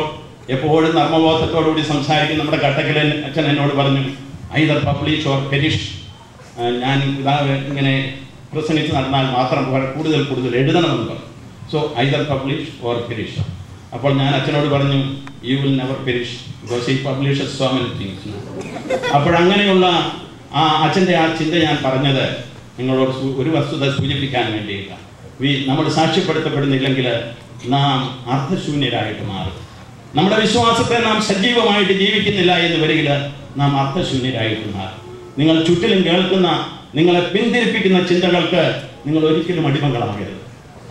എപ്പോഴും നർമ്മബോധത്തോടുകൂടി സംസാരിക്കുന്ന നമ്മുടെ കട്ടക്കലൻ അച്ഛൻ എന്നോട് പറഞ്ഞു, ഐദർ പബ്ലിഷ് ഓർ പെരിഷ്. ഞാൻ ഇങ്ങനെ പ്രസംഗിച്ച് നടന്നാൽ മാത്രം കൂടുതൽ കൂടുതൽ എഴുതണമെന്ന് പറഞ്ഞു. So either publish or perish. അപ്പോൾ ഞാൻ അച്ഛനോട് പറഞ്ഞു, you will never perish because he publishes so many things. അപ്പോഴങ്ങനെയുള്ള അച്ഛൻ്റെ ആ ചിന്ത ഞാൻ പറഞ്ഞത് നിങ്ങളോട് ഒരു വസ്തുത സൂചിപ്പിക്കാൻ വേണ്ടിയിട്ടാണ്. നമ്മൾ സാക്ഷ്യപ്പെടുത്തപ്പെടുന്നില്ലെങ്കിൽ നാം അർത്ഥശൂന്യരായിട്ട് മാറും. നമ്മുടെ വിശ്വാസത്തെ നാം സജീവമായിട്ട് ജീവിക്കുന്നില്ല എന്ന് വരികിൽ നാം അർത്ഥശൂന്യരായിട്ട് മാറും. നിങ്ങൾ ചുറ്റിലും കേൾക്കുന്ന നിങ്ങളെ പിന്തിരിപ്പിക്കുന്ന ചിന്തകൾക്ക് നിങ്ങൾ ഒരിക്കലും അടിമകളാകരുത്.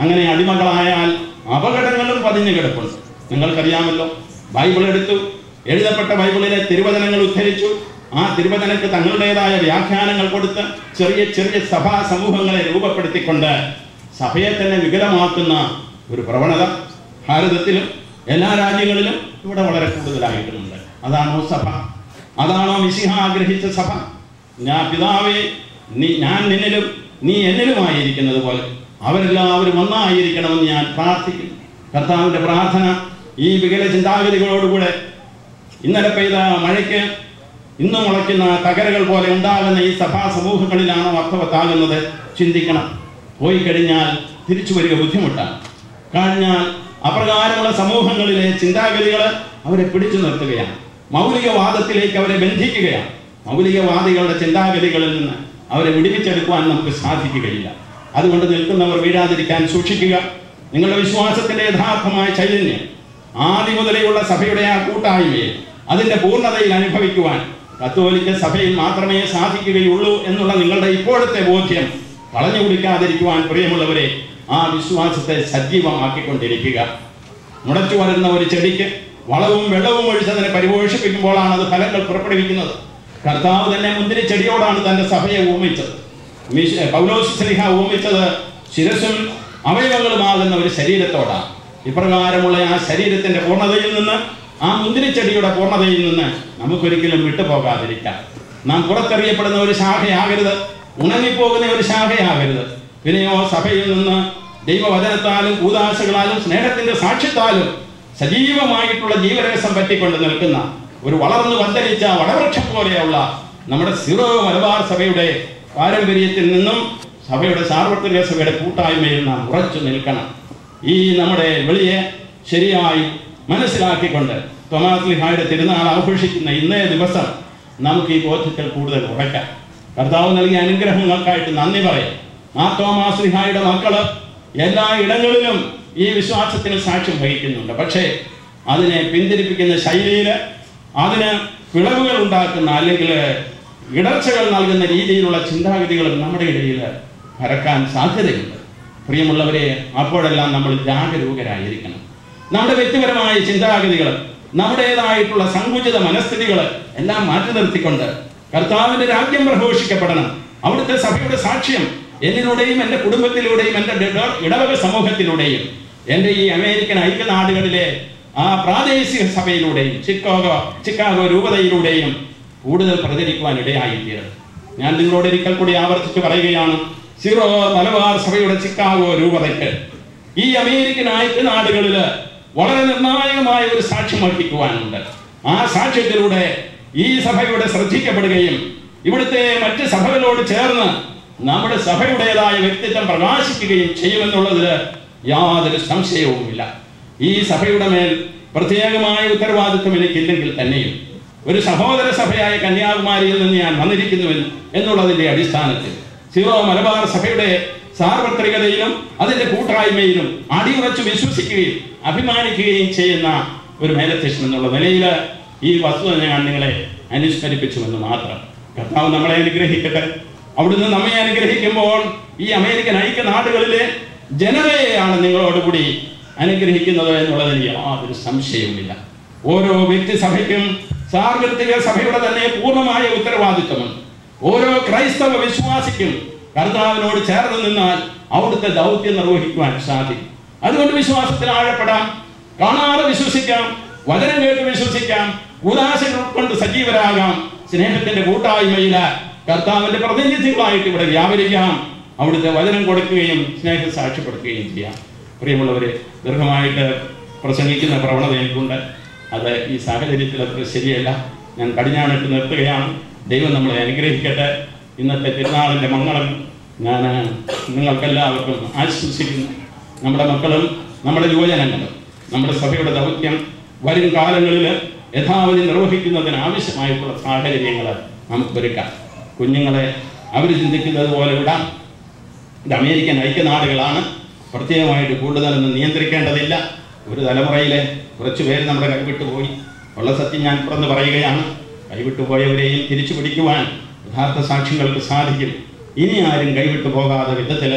അങ്ങനെ അടിമകളായാൽ അപകടങ്ങളും പതിഞ്ഞു കിടപ്പുണ്ട്. നിങ്ങൾക്കറിയാമല്ലോ, ബൈബിൾ എടുത്തു, എഴുതപ്പെട്ട ബൈബിളിലെ തിരുവചനങ്ങൾ ഉദ്ധരിച്ചു, ആ തിരുവചനക്ക് തങ്ങളുടേതായ വ്യാഖ്യാനങ്ങൾ കൊടുത്ത് ചെറിയ ചെറിയ സഭാ സമൂഹങ്ങളെ രൂപപ്പെടുത്തിക്കൊണ്ട് സഭയെ തന്നെ വികലമാക്കുന്ന ഒരു പ്രവണത ഭാരതത്തിലും എല്ലാ രാജ്യങ്ങളിലും ഇവിടെ വളരെ കൂടുതലായിട്ടുമുണ്ട്. അതാണോ സഭ? അതാണോ മിശിഹ ആഗ്രഹിച്ച സഭ? പിതാവേ, ഞാൻ നിന്നിലും നീ എന്നിലുമായിരിക്കുന്നത് പോലെ അവരെല്ലാവരും ഒന്നായിരിക്കണമെന്ന് ഞാൻ പ്രാർത്ഥിക്കുന്നു. കർത്താവിൻ്റെ പ്രാർത്ഥന ഈ വികല ചിന്താഗതികളോടുകൂടെ ഇന്നലെ പെയ്ത മഴയ്ക്ക് ഇന്നും മുളയ്ക്കുന്ന തകരകൾ പോലെ ഉണ്ടാകുന്ന ഈ സഭാ സമൂഹങ്ങളിലാണോ അർത്ഥവത്താകുന്നത്? ചിന്തിക്കണം. പോയി കഴിഞ്ഞാൽ തിരിച്ചു വരിക ബുദ്ധിമുട്ടാണ്. കഴിഞ്ഞാൽ അപ്രകാരമുള്ള സമൂഹങ്ങളിലെ ചിന്താഗതികൾ അവരെ പിടിച്ചു നിർത്തുകയാണ്, മൗലികവാദത്തിലേക്ക് അവരെ ബന്ധിക്കുകയാണ്. മൗലികവാദികളുടെ ചിന്താഗതികളിൽ നിന്ന് അവരെ വിടുവിച്ചെടുക്കുവാൻ നമുക്ക് സാധിക്കുകയില്ല. അതുകൊണ്ട് നിൽക്കുന്നവർ വീഴാതിരിക്കാൻ സൂക്ഷിക്കുക. നിങ്ങളുടെ വിശ്വാസത്തിന്റെ യഥാർത്ഥമായ ചൈതന്യം ആദ്യം മുതലെയുള്ള സഭയുടെ ആ കൂട്ടായ്മയെ അതിന്റെ പൂർണ്ണതയിൽ അനുഭവിക്കുവാൻ കത്തോലിക്ക സഭയിൽ മാത്രമേ സാധിക്കുകയുള്ളൂ എന്നുള്ള നിങ്ങളുടെ ഇപ്പോഴത്തെ ബോധ്യം കളഞ്ഞു കുടിക്കാതിരിക്കുവാൻ പ്രിയമുള്ളവരെ ആ വിശ്വാസത്തെ സജീവമാക്കിക്കൊണ്ടിരിക്കുക. മുടച്ചു വരുന്ന ഒരു ചെടിക്ക് വളവും വെള്ളവും ഒഴിച്ചതിനെ പരിപോഷിപ്പിക്കുമ്പോഴാണ് അത് ഫലങ്ങൾ പുറപ്പെടുവിക്കുന്നത്. കർത്താവ് തന്നെ മുന്തിരി ചെടിയോടാണ് തന്റെ സഭയെ ഉപമിച്ചത്. പൗലോസ് ശ്ലീഹ ഉപമിച്ചത് ശിരസും അവയവങ്ങളുമാകുന്ന ഒരു ശരീരത്തോടാണ്. ഇപ്രകാരമുള്ള ആ ശരീരത്തിന്റെ പൂർണ്ണതയിൽ നിന്ന്, ആ മുന്തിരിച്ചെടിയുടെ പൂർണ്ണതയിൽ നിന്ന് നമുക്കൊരിക്കലും വിട്ടുപോകാതിരിക്കാം. നാം പുറത്തെറിയപ്പെടുന്ന ഒരു ശാഖയാകരുത്, ഉണങ്ങിപ്പോകുന്ന ഒരു ശാഖയാകരുത്. പിന്നെയോ സഭയിൽ നിന്ന് ദൈവവചനത്താലും കൂദാശകളാലും സ്നേഹത്തിന്റെ സാക്ഷ്യത്താലും സജീവമായിട്ടുള്ള ജീവരസം പറ്റിക്കൊണ്ട് നിൽക്കുന്ന ഒരു വളർന്നു വന്തരിച്ച വടവൃക്ഷം പോലെയുള്ള നമ്മുടെ സീറോ മലബാർ സഭയുടെ പാരമ്പര്യത്തിൽ നിന്നും സഭയുടെ സാർവത്രിക സഭയുടെ കൂട്ടായ്മയിൽ നാം ഉറച്ചു നിൽക്കണം. ഈ നമ്മുടെ വെളിയെ ശരിയായി മനസ്സിലാക്കിക്കൊണ്ട് തോമാസ് ശ്ലീഹായുടെ തിരുനാൾ ആഘോഷിക്കുന്ന ഇന്നേ ദിവസം നമുക്ക് ഈ ബോധ്യത്തിൽ കൂടുതൽ ഉറക്കാം. കർത്താവ് നൽകിയ അനുഗ്രഹങ്ങൾക്കായിട്ട് നന്ദി പറയാം. ആ തോമാസ് ശ്ലീഹായുടെ മക്കള് എല്ലാ ഇടങ്ങളിലും ഈ വിശ്വാസത്തിന് സാക്ഷ്യം വഹിക്കുന്നുണ്ട്. പക്ഷേ അതിനെ പിന്തിരിപ്പിക്കുന്ന ശൈലിയിൽ, അതിന് പിളവുകൾ ഉണ്ടാക്കുന്ന അല്ലെങ്കിൽ ഇടർച്ചകൾ നൽകുന്ന രീതിയിലുള്ള ചിന്താഗതികളും നമ്മുടെ ഇടയിൽ പരക്കാൻ സാധ്യതയുണ്ട്. പ്രിയമുള്ളവരെ, അപ്പോഴെല്ലാം നമ്മൾ ജാഗരൂകരായിരിക്കണം. നമ്മുടെ വ്യക്തിപരമായ ചിന്താഗതികൾ, നമ്മുടേതായിട്ടുള്ള സങ്കുചിത മനസ്ഥിതികൾ എല്ലാം മാറ്റി നിർത്തിക്കൊണ്ട് കർത്താവിന്റെ രാജ്യം പ്രഘോഷിക്കപ്പെടണം. അവിടുത്തെ സഭയുടെ സാക്ഷ്യം എന്നിലൂടെയും എൻ്റെ കുടുംബത്തിലൂടെയും എൻ്റെ ഇടവക സമൂഹത്തിലൂടെയും എൻ്റെ ഈ അമേരിക്കൻ ഐക്യനാടുകളിലെ ആ പ്രാദേശിക സഭയിലൂടെയും ചിക്കാഗോ രൂപതയിലൂടെയും കൂടുതൽ പ്രചരിക്കുവാൻ ഇടയായിത്തീരുന്നത്. ഞാൻ നിങ്ങളോട് ഒരിക്കൽ കൂടി ആവർത്തിച്ച് പറയുകയാണ്, സീറോ മലബാർ സഭയുടെ ചിക്കാഗോ രൂപതയ്ക്ക് ഈ അമേരിക്കൻ ഐക്യനാടുകളിൽ വളരെ നിർണായകമായ ഒരു സാക്ഷ്യം വഹിക്കുവാനുണ്ട്. ആ സാക്ഷ്യത്തിലൂടെ ഈ സഭയുടെ ശ്രദ്ധിക്കപ്പെടുകയും ഇവിടുത്തെ മറ്റ് സഭകളോട് ചേർന്ന് നമ്മുടെ സഭയുടേതായ വ്യക്തിത്വം പ്രകാശിക്കുകയും ചെയ്യുമെന്നുള്ളതിൽ യാതൊരു സംശയവുമില്ല. ഈ സഭയുടെ മേൽ പ്രത്യേകമായ ഉത്തരവാദിത്വം എനിക്കില്ലെങ്കിൽ തന്നെയും ഒരു സഹോദര സഭയായ കന്യാകുമാരിയിൽ നിന്ന് ഞാൻ വന്നിരിക്കുന്നു എന്നുള്ളതിന്റെ അടിസ്ഥാനത്തിൽ സീറോ മലബാർ സഭയുടെ സാർവത്രികതയിലും അതിന്റെ കൂട്ടായ്മയിലും അടിയുറച്ച് വിശ്വസിക്കുകയും അഭിമാനിക്കുകയും ചെയ്യുന്ന ഒരു മേലധ്യക്ഷൻ എന്നുള്ള നിലയിൽ ഈ വസ്തുത ഞാൻ നിങ്ങളെ അനുസ്മരിപ്പിച്ചുവെന്ന് മാത്രം. കർത്താവ് നമ്മളെ അനുഗ്രഹിക്കട്ടെ. അവിടുന്ന് നമ്മെ അനുഗ്രഹിക്കുമ്പോൾ ഈ അമേരിക്കൻ ഐക്യനാടുകളിലെ ജനതയെയാണ് നിങ്ങളോടുകൂടി അനുഗ്രഹിക്കുന്നത് എന്നുള്ളതിന് യാതൊരു സംശയവുമില്ല. ഓരോ വ്യക്തിസഭയ്ക്കും സാർവത്രിക സഭയുടെ തന്നെ പൂർണ്ണമായ ഉത്തരവാദിത്വമുണ്ട്. ഓരോ ക്രൈസ്തവ വിശ്വാസിക്കും കർത്താവിനോട് ചേർന്ന് നിന്നാൽ അവിടുത്തെ ദൗത്യം നിർവഹിക്കുവാൻ സാധിക്കും. അതുകൊണ്ട് വിശ്വാസത്തിൽ ആഴപ്പെടാം, കാണാതെ വിശ്വസിക്കാം, വചനം കേട്ട് വിശ്വസിക്കാം, ഉദാശകൾ കൊണ്ട് സജീവരാകാം, സ്നേഹത്തിന്റെ കൂട്ടായ്മയിൽ കർത്താവിന്റെ പ്രതിനിധികളായിട്ട് ഇവിടെ വ്യാപരിക്കാം, അവിടുത്തെ വചനം കൊടുക്കുകയും സ്നേഹം സാക്ഷ്യപ്പെടുത്തുകയും ചെയ്യാം. പ്രിയമുള്ളവരെ, ദീർഘമായിട്ട് പ്രസംഗിക്കുന്ന പ്രവണത എനിക്കുണ്ട്. അത് ഈ സാഹചര്യത്തിൽ അത്ര ശരിയല്ല. ഞാൻ കടിഞ്ഞാണിട്ട് നിർത്തുകയാണ്. ദൈവം നമ്മളെ അനുഗ്രഹിക്കട്ടെ. ഇന്നത്തെ തിരുനാളിൻ്റെ മംഗളം ഞാൻ നിങ്ങൾക്കെല്ലാവർക്കും ആശംസിക്കുന്നു. നമ്മുടെ മക്കളും നമ്മുടെ യുവജനങ്ങളും നമ്മുടെ സഭയുടെ ദൗത്യം വരും കാലങ്ങളിൽ യഥാവധി നിർവഹിക്കുന്നതിന് ആവശ്യമായിട്ടുള്ള സാഹചര്യങ്ങൾ നമുക്ക് ഒരുക്കാം. കുഞ്ഞുങ്ങളെ അവർ ചിന്തിക്കുന്നത് പോലെ വിടാം. ഇത് അമേരിക്കൻ ഐക്യനാടുകളാണ്. പ്രത്യേകമായിട്ട് കൂടുതലൊന്നും നിയന്ത്രിക്കേണ്ടതില്ല. ഒരു തലമുറയിലെ കുറച്ച് പേര് നമ്മുടെ കൈവിട്ടുപോയി. ഉള്ള സത്യം ഞാൻ തുറന്ന് പറയുകയാണ്. കൈവിട്ടുപോയവരെയും തിരിച്ചു പിടിക്കുവാൻ യഥാർത്ഥ സാക്ഷ്യങ്ങൾക്ക് സാധിക്കും. ഇനി ആരും കൈവിട്ടു പോകാത്ത വിധത്തിൽ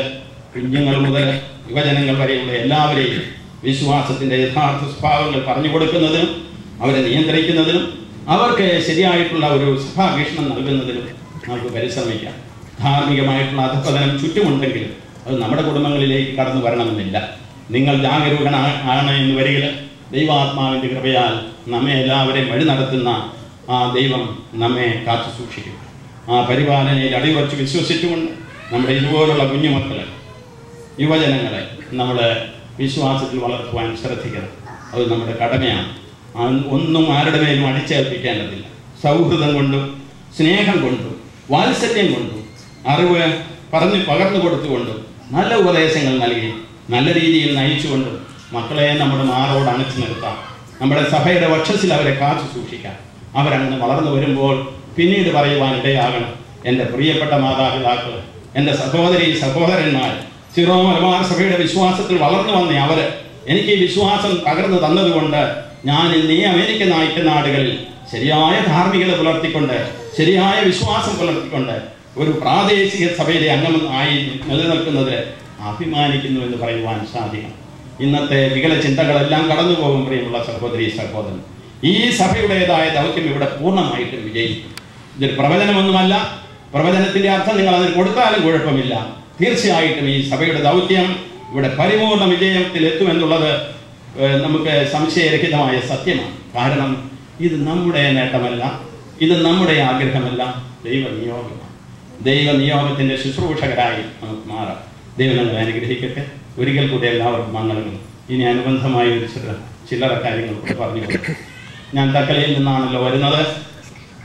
കുഞ്ഞുങ്ങൾ മുതൽ യുവജനങ്ങൾ വരെയുള്ള എല്ലാവരെയും വിശ്വാസത്തിൻ്റെ യഥാർത്ഥ സ്വഭാവങ്ങൾ പറഞ്ഞു കൊടുക്കുന്നതിനും അവരെ നിയന്ത്രിക്കുന്നതിനും അവർക്ക് ശരിയായിട്ടുള്ള ഒരു സഭാവീക്ഷണം നൽകുന്നതിനും നമുക്ക് പരിശ്രമിക്കാം. ധാർമ്മികമായിട്ടുള്ള അധപ്പതനം ചുറ്റുമുണ്ടെങ്കിൽ അത് നമ്മുടെ കുടുംബങ്ങളിലേക്ക് കടന്നു വരണമെന്നില്ല. നിങ്ങൾ ജാഗരൂകനാണ് എന്ന് വരികിൽ ദൈവാത്മാവിൻ്റെ കൃപയാൽ നമ്മെ എല്ലാവരെയും വഴി നടത്തുന്ന ആ ദൈവം നമ്മെ കാത്തു സൂക്ഷിക്കും. ആ പരിപാലനയിൽ അടിയുറച്ച് വിശ്വസിച്ചുകൊണ്ട് നമ്മുടെ ഇതുപോലുള്ള കുഞ്ഞുമക്കളെ യുവജനങ്ങളെ നമ്മൾ വിശ്വാസത്തിൽ വളർത്തുവാൻ ശ്രദ്ധിക്കണം. അത് നമ്മുടെ കടമയാണ്. ഒന്നും ആരുടെ മേലും അടിച്ചേൽപ്പിക്കേണ്ടതില്ല. സൗഹൃദം കൊണ്ടും സ്നേഹം കൊണ്ടും വാത്സല്യം കൊണ്ടും അറിവ് പകർന്നു കൊടുത്തുകൊണ്ടും നല്ല ഉപദേശങ്ങൾ നൽകി നല്ല രീതിയിൽ നയിച്ചുകൊണ്ടും മക്കളെ നമ്മുടെ മാറോട് അണച്ചു നിർത്താം. നമ്മുടെ സഭയുടെ വക്ഷസിൽ അവരെ കാത്തു സൂക്ഷിക്കാം. അവരങ്ങനെ വളർന്നു വരുമ്പോൾ പിന്നീട് പറയുവാൻ ഇടയാകണം, എൻ്റെ പ്രിയപ്പെട്ട മാതാപിതാക്കൾ, എൻ്റെ സഹോദരി സഹോദരന്മാർ, സിറോ മലബാർ സഭയുടെ വിശ്വാസത്തിൽ വളർന്നു വന്ന അവർ എനിക്ക് ഈ വിശ്വാസം പകർന്നു തന്നതുകൊണ്ട് ഞാൻ ഇന്ന് ഈ അമേരിക്കൻ ഐക്യനാടുകളിൽ ശരിയായ ധാർമ്മികത പുലർത്തിക്കൊണ്ട് ശരിയായ വിശ്വാസം പുലർത്തിക്കൊണ്ട് ഒരു പ്രാദേശിക സഭയിലെ അംഗമായി നിലനിൽക്കുന്നതിൽ അഭിമാനിക്കുന്നു എന്ന് പറയുവാൻ സാധിക്കും. ഇന്നത്തെ വികല ചിന്തകളെല്ലാം കടന്നു പോകും. പ്രിയമുള്ള സഹോദരി സഹോദരൻ, ഈ സഭയുടേതായ ദൗത്യം ഇവിടെ പൂർണ്ണമായിട്ടും വിജയിക്കും. ഇതൊരു പ്രവചനമൊന്നുമല്ല. പ്രവചനത്തിൻ്റെ അർത്ഥം നിങ്ങൾ അതിന് കൊടുത്താലും കുഴപ്പമില്ല. തീർച്ചയായിട്ടും ഈ സഭയുടെ ദൗത്യം ഇവിടെ പരിപൂർണ വിജയത്തിൽ എത്തുമെന്നുള്ളത് നമുക്ക് സംശയരഹിതമായ സത്യമാണ്. കാരണം ഇത് നമ്മുടെ നേട്ടമല്ല, ഇത് നമ്മുടെ ആഗ്രഹമല്ല, ദൈവനിയോഗമാണ്. ദൈവനിയോഗത്തിൻ്റെ ശുശ്രൂഷകരായി നമുക്ക് മാറാം. ദൈവം ഞങ്ങളെ അനുഗ്രഹിക്കട്ടെ. ഒരിക്കൽ കൂടി എല്ലാവർക്കും മംഗളങ്ങളും. ഇനി അനുബന്ധമായി ഒരു ചില്ലറ കാര്യങ്ങൾ പറഞ്ഞു കൊടുക്കും. ഞാൻ തക്കലയിൽ നിന്നാണല്ലോ വരുന്നത്.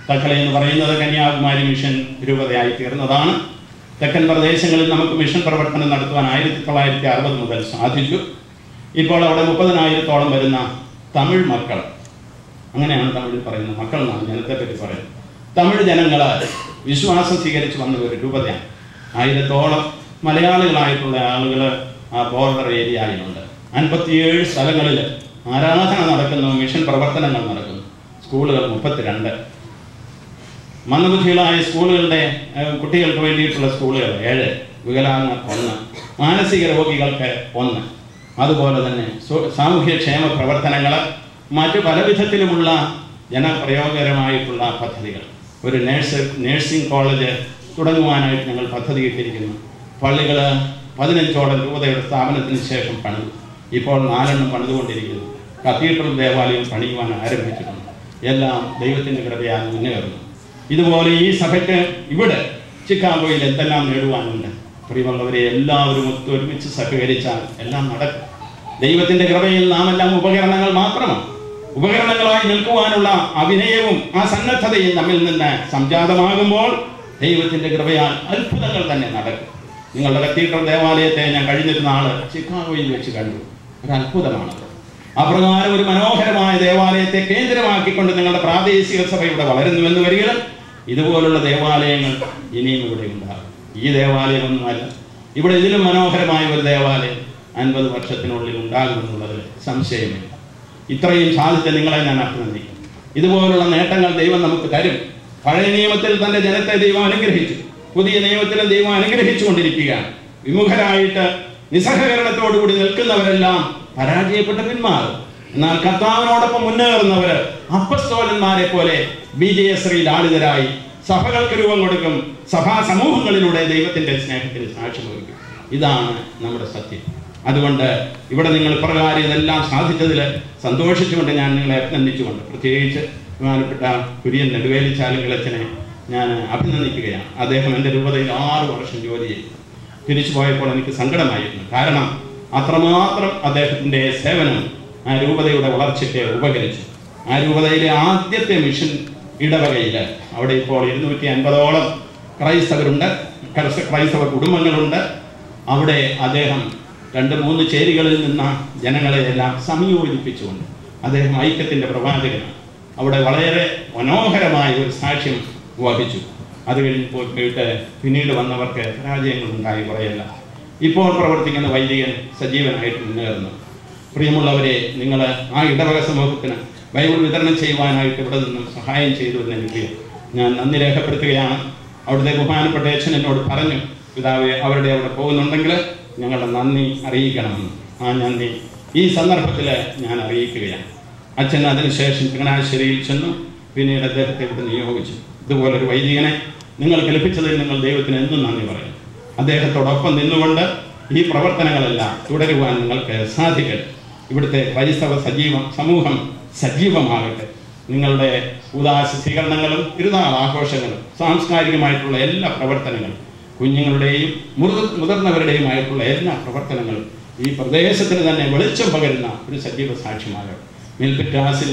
തക്കല എന്ന് പറയുന്നത് കന്യാകുമാരി മിഷൻ രൂപതയായി തീർന്നതാണ്. തെക്കൻ പ്രദേശങ്ങളിൽ നമുക്ക് മിഷൻ പ്രവർത്തനം നടത്തുവാൻ 1960 മുതൽ സാധിച്ചു. ഇപ്പോൾ അവിടെ 30,000-ഓളം വരുന്ന തമിഴ് മക്കൾ, അങ്ങനെയാണ് തമിഴിൽ പറയുന്നത്, മക്കൾ എന്നാണ് ജനത്തെപ്പറ്റി പറയുന്നത്. തമിഴ് ജനങ്ങൾ വിശ്വാസം സ്വീകരിച്ച് വന്ന ഒരു രൂപതയാണ്. 1000-ഓളം മലയാളികളായിട്ടുള്ള ആളുകൾ ആ ബോർഡർ ഏരിയയിലുണ്ട്. 57 സ്ഥലങ്ങളിൽ ആരാധന നടക്കുന്നു, മിഷൻ പ്രവർത്തനങ്ങൾ നടക്കുന്നു. സ്കൂളുകൾ 32, മന്ദബുദ്ധികളായ സ്കൂളുകളുടെ കുട്ടികൾക്ക് വേണ്ടിയിട്ടുള്ള സ്കൂളുകൾ 7, വികലാംഗർ 1, മാനസിക രോഗികൾക്ക് 1. അതുപോലെ തന്നെ സാമൂഹ്യക്ഷേമ പ്രവർത്തനങ്ങൾ, മറ്റു പല വിധത്തിലുമുള്ള ജനപ്രയോജനകരമായിട്ടുള്ള പദ്ധതികൾ. ഒരു നേഴ്സിംഗ് കോളേജ് തുടങ്ങുവാനായിട്ട് ഞങ്ങൾ പദ്ധതി ഇട്ടിരിക്കുന്നു. പള്ളികൾ 15ഓളം രൂപതയുടെ സ്ഥാപനത്തിന് ശേഷം പണിതു. ഇപ്പോൾ 4 പണിതുകൊണ്ടിരിക്കുന്നു. കത്തീഡ്രൽ ദേവാലയം പണിയുവാൻ ആരംഭിച്ചിട്ടുണ്ട്. എല്ലാം ദൈവത്തിൻ്റെ കൃപയാൽ മുന്നേറുന്നു. ഇതുപോലെ ഈ സഭയ്ക്ക് ഇവിടെ ചിക്കാഗോയിൽ എന്തെല്ലാം നേടുവാനുണ്ട്. പ്രിയമുള്ളവരെ, എല്ലാവരും ഒരുമിച്ച് സഹകരിച്ചാൽ എല്ലാം നടക്കും. ദൈവത്തിൻ്റെ കൃപയിൽ നാം എല്ലാം ഉപകരണങ്ങൾ മാത്രമാണ്. ഉപകരണങ്ങളായി നിൽക്കുവാനുള്ള അഭിനയവും ആ സന്നദ്ധതയും നമ്മിൽ നിന്ന് സംജാതമാകുമ്പോൾ ദൈവത്തിൻ്റെ കൃപയാൽ അത്ഭുതങ്ങൾ തന്നെ നടക്കും. നിങ്ങളുടെ കത്തീഡ്രൽ ദേവാലയത്തെ ഞാൻ കഴിഞ്ഞൊരു നാള് ചിക്കാഗോയിൽ വെച്ച് കണ്ടു. ഒരു അത്ഭുതമാണ്. അപ്രകാരം ഒരു മനോഹരമായ ദേവാലയത്തെ കേന്ദ്രമാക്കിക്കൊണ്ട് നിങ്ങളുടെ പ്രാദേശിക സഭ ഇവിടെ വളരുന്നുവെന്ന് വരിക, ഇതുപോലുള്ള ദേവാലയങ്ങൾ ഇനിയും ഇവിടെ ഉണ്ടാകും. ഈ ദേവാലയമൊന്നുമല്ല, ഇവിടെ ഇതിലും മനോഹരമായ ഒരു ദേവാലയം 50 വർഷത്തിനുള്ളിൽ ഉണ്ടാകുമെന്നുള്ളതിൽ സംശയമില്ല. ഇത്രയും സാധിച്ച നിങ്ങളെ ഞാൻ അഭിനന്ദിക്കും. ഇതുപോലുള്ള നേട്ടങ്ങൾ ദൈവം നമുക്ക് തരും. പഴയ നിയമത്തിൽ തൻ്റെ ജനത്തെ ദൈവം അനുഗ്രഹിച്ചു, പുതിയ നിയമത്തിലും ദൈവം അനുഗ്രഹിച്ചുകൊണ്ടിരിക്കുകയാണ്. വിമുഖരായിട്ട് നിസ്സഹകരണത്തോടുകൂടി നിൽക്കുന്നവരെല്ലാം പരാജയപ്പെട്ട് പിന്മാറും. എന്നാൽ കർത്താവിനോടൊപ്പം മുന്നേറുന്നവർ അപ്പസ്തോലന്മാരെ പോലെ വിജയശ്രീ ലാളിതരായി സഭകൾക്ക് രൂപം കൊടുക്കും. സഭാ സമൂഹങ്ങളിലൂടെ ദൈവത്തിൻ്റെ സ്നേഹത്തിന് സാക്ഷി വഹിക്കും. ഇതാണ് നമ്മുടെ സത്യം. അതുകൊണ്ട് ഇവിടെ നിങ്ങൾ പ്രകാരം ഇതെല്ലാം സാധിച്ചതിൽ സന്തോഷിച്ചുകൊണ്ട് ഞാൻ നിങ്ങളെ അഭിനന്ദിച്ചുകൊണ്ട്, പ്രത്യേകിച്ച് ബഹുമാനപ്പെട്ട കുര്യൻ നെടുവേലിച്ചാലുകളച്ചനെ ഞാൻ അഭിനന്ദിക്കുകയാണ്. അദ്ദേഹം എൻ്റെ രൂപതയിൽ 6 വർഷം ജോലി ചെയ്തു. തിരിച്ചു പോയപ്പോൾ എനിക്ക് സങ്കടമായിരുന്നു. കാരണം അത്രമാത്രം അദ്ദേഹത്തിൻ്റെ സേവനം ആ രൂപതയുടെ വളർച്ചയ്ക്ക് ഉപകരിച്ചു. ആ രൂപതയിലെ ആദ്യത്തെ മിഷൻ ഇടവകയിൽ അവിടെ ഇപ്പോൾ 250ഓളം ക്രൈസ്തവരുണ്ട്, ക്രൈസ്തവ കുടുംബങ്ങളുണ്ട്. അവിടെ അദ്ദേഹം 2-3 ചേരികളിൽ നിന്ന ജനങ്ങളെ എല്ലാം സംയോജിപ്പിച്ചുകൊണ്ട് അദ്ദേഹം ഐക്യത്തിൻ്റെ പ്രവാചകനാണ്. അവിടെ വളരെ മനോഹരമായ ഒരു സാക്ഷ്യം വഹിച്ചു. അത് കഴിഞ്ഞ് പോയിട്ട് പിന്നീട് വന്നവർക്ക് പരാജയങ്ങൾ ഉണ്ടായി കുറയല്ല. ഇപ്പോൾ പ്രവർത്തിക്കുന്ന വൈദികൻ സജീവനായിട്ട് മുന്നേറുന്നു. പ്രിയമുള്ളവരെ, നിങ്ങൾ ആ ഇടവക സമൂഹത്തിന് ബൈബിൾ വിതരണം ചെയ്യുവാനായിട്ട് ഇവിടെ നിന്നും സഹായം ചെയ്തു എന്നെനിക്ക് ഞാൻ നന്ദി രേഖപ്പെടുത്തുകയാണ്. അവിടുത്തെ ബഹുമാനപ്പെട്ട അച്ഛൻ എന്നോട് പറഞ്ഞു, പിതാവെ അവരുടെ അവിടെ പോകുന്നുണ്ടെങ്കിൽ ഞങ്ങളുടെ നന്ദി അറിയിക്കണമെന്ന്. ആ നന്ദി ഈ സന്ദർഭത്തിൽ ഞാൻ അറിയിക്കുകയാണ്. അച്ഛൻ അതിനുശേഷം ചങ്ങനാശ്ശേരിയിൽ ചെന്നു. പിന്നീട് അദ്ദേഹത്തെ ഇവിടെ നിയോഗിച്ചു. ഇതുപോലൊരു വൈദികനെ നിങ്ങൾക്ക് ലഭിച്ചതിൽ നിങ്ങൾ ദൈവത്തിന് എന്നും നന്ദി പറയും. അദ്ദേഹത്തോടൊപ്പം നിന്നുകൊണ്ട് ഈ പ്രവർത്തനങ്ങളെല്ലാം തുടരുവാൻ നിങ്ങൾക്ക് സാധിക്കട്ടെ. ഇവിടുത്തെ ക്രൈസ്തവ സമൂഹം സജീവമാകട്ടെ. നിങ്ങളുടെ ഉദാസ സ്വീകരണങ്ങളും തിരുനാൾ ആഘോഷങ്ങളും സാംസ്കാരികമായിട്ടുള്ള എല്ലാ പ്രവർത്തനങ്ങളും കുഞ്ഞുങ്ങളുടെയും മുതിർന്നവരുടെയുമായിട്ടുള്ള എല്ലാ പ്രവർത്തനങ്ങളും ഈ പ്രദേശത്തിന് തന്നെ വെളിച്ചം പകരുന്ന ഒരു സജീവ സാക്ഷ്യമാകട്ടെ. മിൽപിറ്റാസിൽ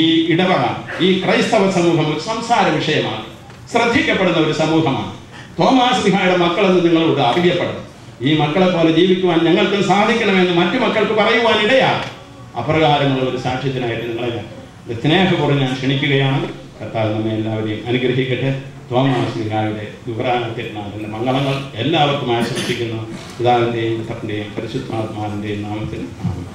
ഈ ഇടവക, ഈ ക്രൈസ്തവ സമൂഹം ഒരു സംസാര വിഷയമാണ്, ശ്രദ്ധിക്കപ്പെടുന്ന ഒരു സമൂഹമാണ്. തോമാസ് ലീഹായുടെ മക്കളെന്ന് നിങ്ങളോട് അറിയപ്പെടണം. ഈ മക്കളെ പോലെ ജീവിക്കുവാൻ ഞങ്ങൾക്ക് സാധിക്കണമെന്ന് മറ്റു മക്കൾക്ക് പറയുവാനിടയാണ്. അപ്രകാരമുള്ള ഒരു സാക്ഷ്യത്തിനായിട്ട് നിങ്ങളെ സ്നേഹപൂർവ്വം ഞാൻ ക്ഷണിക്കുകയാണ്. കർത്താവ് നമ്മെ എല്ലാവരെയും അനുഗ്രഹിക്കട്ടെ. തോമാസ് ലീഹായുടെ വിവരാനത്തിൻ്റെ മംഗളങ്ങൾ എല്ലാവർക്കും ആശംസിക്കുന്നു. പിതാവിൻ്റെയും പുത്രൻ്റെയും പരിശുദ്ധാത്മാവിൻ്റെയും നാമത്തിൽ ആമേൻ.